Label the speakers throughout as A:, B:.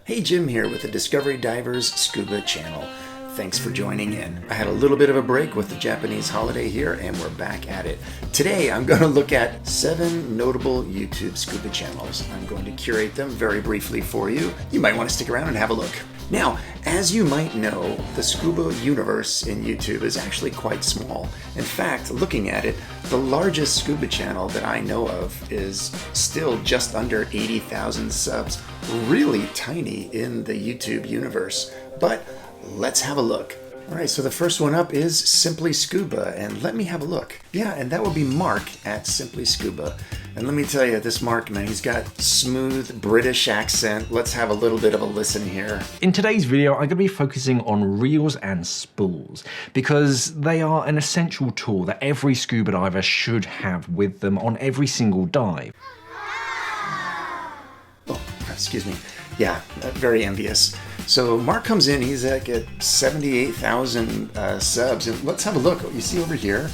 A: Hey, Jim here with the Discovery Divers Scuba channel. Thanks for joining in. I had a little bit of a break with the Japanese holiday here and we're back at it. Today I'm going to look at 7 notable YouTube scuba channels. I'm going to curate them very briefly for you. You might want to stick around and have a look. Now, as you might know, the scuba universe in YouTube is actually quite small. In fact, looking at it, the largest scuba channel that I know of is still just under 80,000 subs. Really tiny in the YouTube universe. But let's have a look. Alright, so the first one up is Simply Scuba, and let me have a look. Yeah, and that would be Mark at Simply Scuba. And let me tell you, this Mark, man, he's got smooth British accent. Let's have a little bit of a listen here.
B: In today's video, I'm going to be focusing on reels and spools because they are an essential tool that every scuba diver should have with them on every single dive.
A: Oh, excuse me. Yeah, very envious. So Mark comes in, he's like at 78,000 subs, and let's have a look. What you see over here,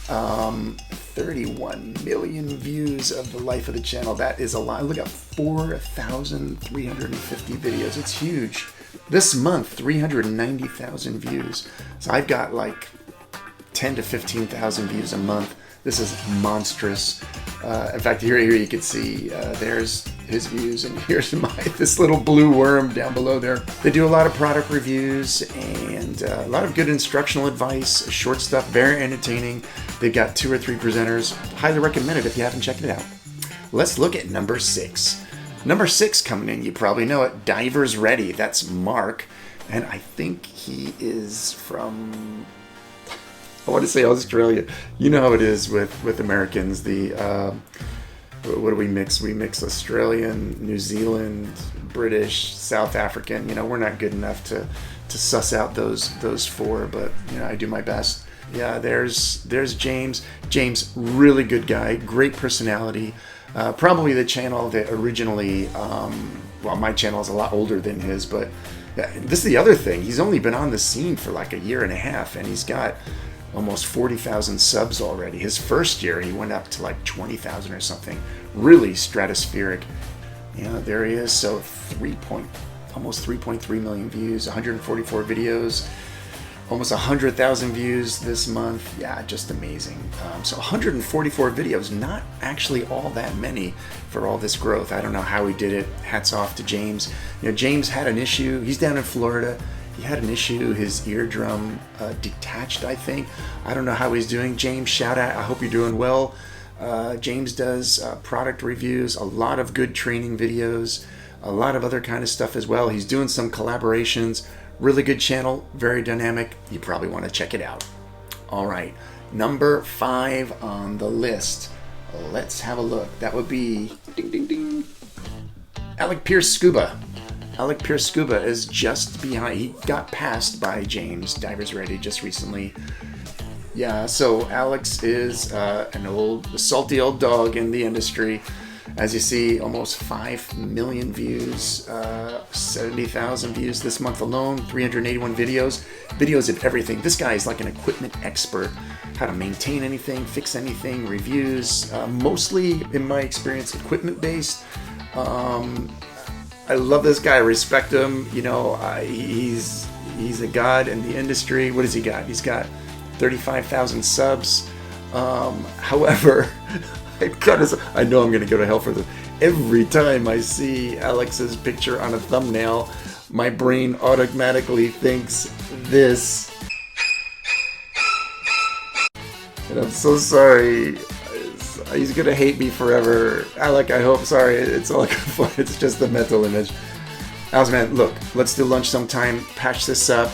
A: 31 million views of the life of the channel. That is a lot. Look at 4,350 videos. It's huge. This month, 390,000 views. So I've got like 10 to 15,000 views a month. This is monstrous. In fact, here you can see there's his views, and here's this little blue worm down below there. They do a lot of product reviews and a lot of good instructional advice, short stuff, very entertaining. They've got 2 or 3 presenters. Highly recommend it if you haven't checked it out. Let's look at number 6. Number 6 coming in, you probably know it, Divers Ready. That's Mark, and I think he is from, I want to say Australia. You know how it is with Americans. What do we mix? We mix Australian, New Zealand, British, South African. You know, we're not good enough to suss out those 4, but you know, I do my best. Yeah, there's James. James, really good guy, great personality. Probably the channel that originally, well, my channel is a lot older than his, but this is the other thing. He's only been on the scene for like a year and a half, and he's got almost 40,000 subs already. His first year, he went up to like 20,000 or something. Really stratospheric. Yeah, there he is. So almost 3.3 million views, 144 videos, almost 100,000 views this month. Yeah, just amazing. So 144 videos, not actually all that many for all this growth. I don't know how he did it. Hats off to James. You know, James had an issue. He's down in Florida. He had an issue, his eardrum detached, I think. I don't know how he's doing. James, shout out. I hope you're doing well. James does product reviews, a lot of good training videos, a lot of other kind of stuff as well. He's doing some collaborations. Really good channel, very dynamic. You probably want to check it out. All right, number 5 on the list. Let's have a look. That would be ding, ding, ding. Alec Pierce Scuba. Alec Pierce Scuba is just behind. He got passed by James, Divers Ready, just recently. Yeah, so Alex is a salty old dog in the industry. As you see, almost 5 million views, 70,000 views this month alone, 381 videos. Videos of everything. This guy is like an equipment expert. How to maintain anything, fix anything, reviews. Mostly, in my experience, equipment-based. I love this guy. I respect him. You know, he's a god in the industry. What has he got? He's got 35,000 subs. However, I know I'm going to go to hell for this. Every time I see Alex's picture on a thumbnail, my brain automatically thinks this. And I'm so sorry. He's gonna hate me forever. Alec, I hope. Sorry, it's all good fun. It's just the mental image. Alex, man, look, let's do lunch sometime. Patch this up.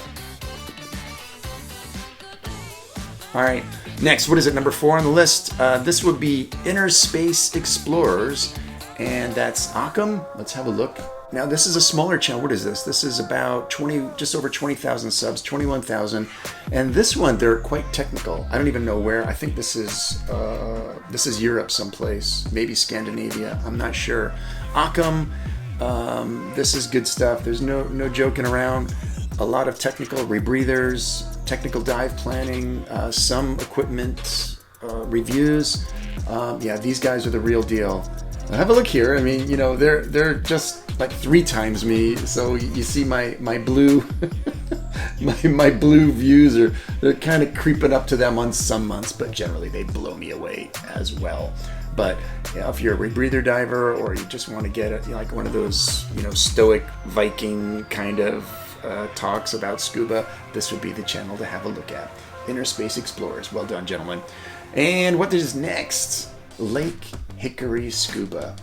A: All right, next, what is it? Number 4 on the list. This would be Inner Space Explorers, and that's Akam. Let's have a look. Now, this is a smaller channel. What is this? This is about just over 20,000 subs, 21,000. And this one, they're quite technical. I don't even know where. I think this is Europe someplace, maybe Scandinavia. I'm not sure. Akam, this is good stuff. There's no joking around. A lot of technical rebreathers, technical dive planning, some equipment reviews. Yeah, these guys are the real deal. Have a look here. I mean, you know, they're just like 3 times me. So you see my blue my blue views they're kind of creeping up to them on some months, but generally they blow me away as well. But if you're a rebreather diver, or you just want to get it, like one of those stoic Viking kind of talks about scuba, this would be the channel to have a look at. Inner Space Explorers. Well done, gentlemen. And what is next? Lake Hickory Scuba.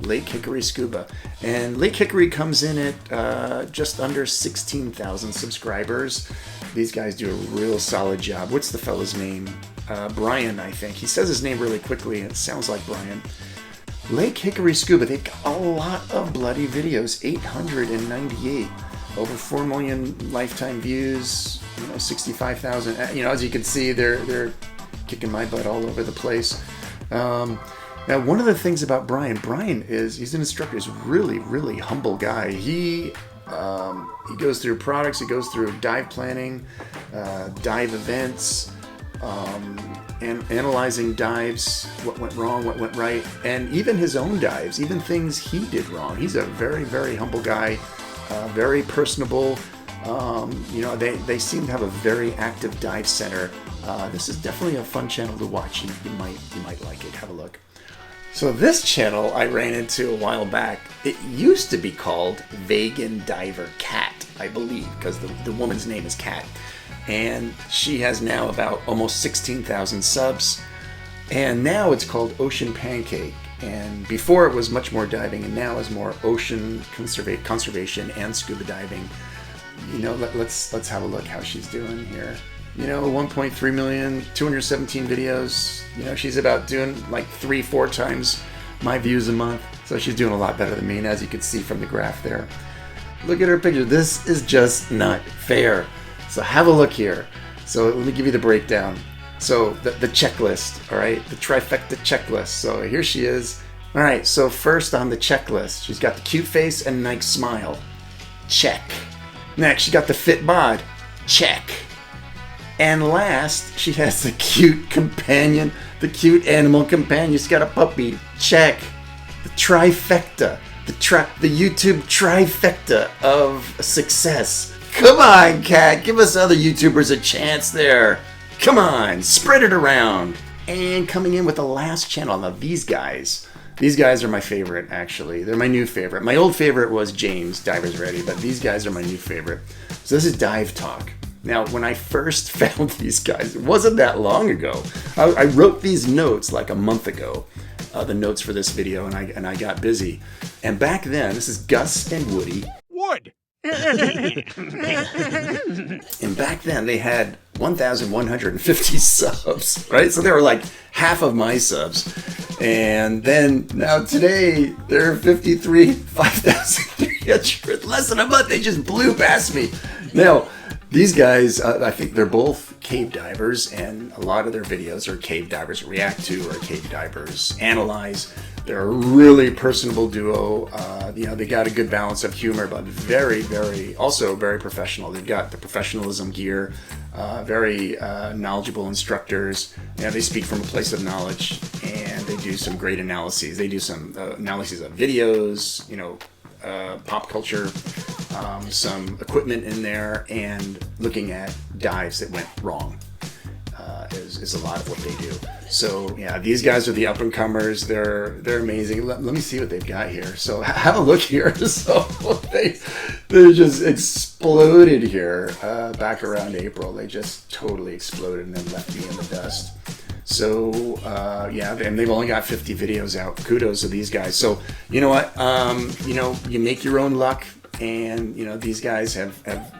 A: Lake Hickory Scuba. And Lake Hickory comes in at just under 16,000 subscribers. These guys do a real solid job. What's the fellow's name? Brian, I think. He says his name really quickly. It sounds like Brian. Lake Hickory Scuba. They've got a lot of bloody videos. 898. Over 4 million lifetime views. 65,000. As you can see, they're kicking my butt all over the place. Now, one of the things about Brian he's an instructor. He's a really, really humble guy. He goes through products. He goes through dive planning, dive events, and analyzing dives, what went wrong, what went right, and even his own dives, even things he did wrong. He's a very, very humble guy, very personable. They seem to have a very active dive center. This is definitely a fun channel to watch. You might like it. Have a look. So this channel I ran into a while back. It used to be called Vegan Diver Cat, I believe, because the woman's name is Cat. And she has now about almost 16,000 subs. And now it's called Ocean Pancake. And before it was much more diving, and now is more ocean conservation and scuba diving. Let's have a look how she's doing here. 1.3 million, 217 videos. She's about doing like 3-4 times my views a month. So she's doing a lot better than me. And as you can see from the graph there, look at her picture. This is just not fair. So have a look here. So let me give you the breakdown. So the checklist, all right? The trifecta checklist. So here she is. All right, so first on the checklist, she's got the cute face and nice smile. Check. Next, she got the fit bod. Check. And last, she has the cute companion, the cute animal companion. She's got a puppy. Check. The trifecta. The YouTube trifecta of success. Come on, Kat. Give us other YouTubers a chance there. Come on. Spread it around. And coming in with the last channel. Now, these guys. These guys are my favorite, actually. They're my new favorite. My old favorite was James, Divers Ready, but these guys are my new favorite. So this is Dive Talk. Now, when I first found these guys, it wasn't that long ago. I wrote these notes like a month ago, the notes for this video, and I got busy. And back then, this is Gus and Woody.
C: Wood!
A: And back then, they had 1,150 subs, right? So they were like half of my subs. And then, now today, they're 5,300. Less than a month, they just blew past me. Now, these guys, I think they're both cave divers, and a lot of their videos are cave divers react to or cave divers analyze. They're a really personable duo. They got a good balance of humor, but very professional. They've got the professionalism gear, very knowledgeable instructors. They speak from a place of knowledge, and they do some great analyses. They do some analyses of videos, pop culture, some equipment in there, and looking at dives that went wrong is a lot of what they do. So yeah, these guys are the up and comers. They're amazing. Let me see what they've got here. So have a look here. So they just exploded here back around April. They just totally exploded and then left me in the dust. So and they've only got 50 videos out. Kudos to these guys. So you know what? You make your own luck, and these guys have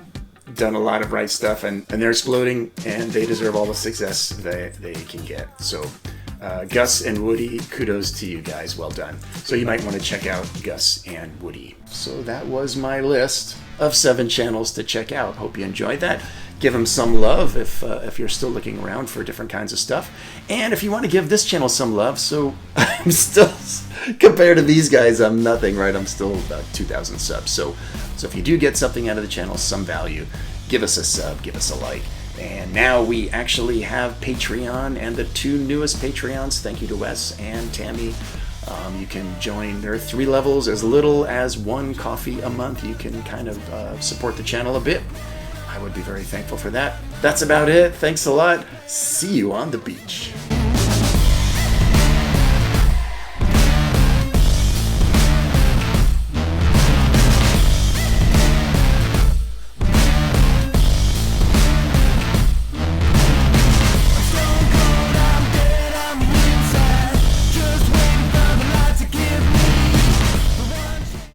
A: done a lot of right stuff, and they're exploding, and they deserve all the success they can get. So Gus and Woody, kudos to you guys. Well done. So you might want to check out Gus and Woody. So that was my list of 7 channels to check out. Hope you enjoyed that. Give them some love if you're still looking around for different kinds of stuff. And if you want to give this channel some love, so I'm still, compared to these guys, I'm nothing, right? I'm still about 2,000 subs. So if you do get something out of the channel, some value, give us a sub, give us a like. And now we actually have Patreon, and the 2 newest Patreons, thank you to Wes and Tammy, You can join. There are 3 levels, as little as 1 coffee a month. You can kind of support the channel a bit. I would be very thankful for that. That's about it. Thanks a lot. See you on the beach.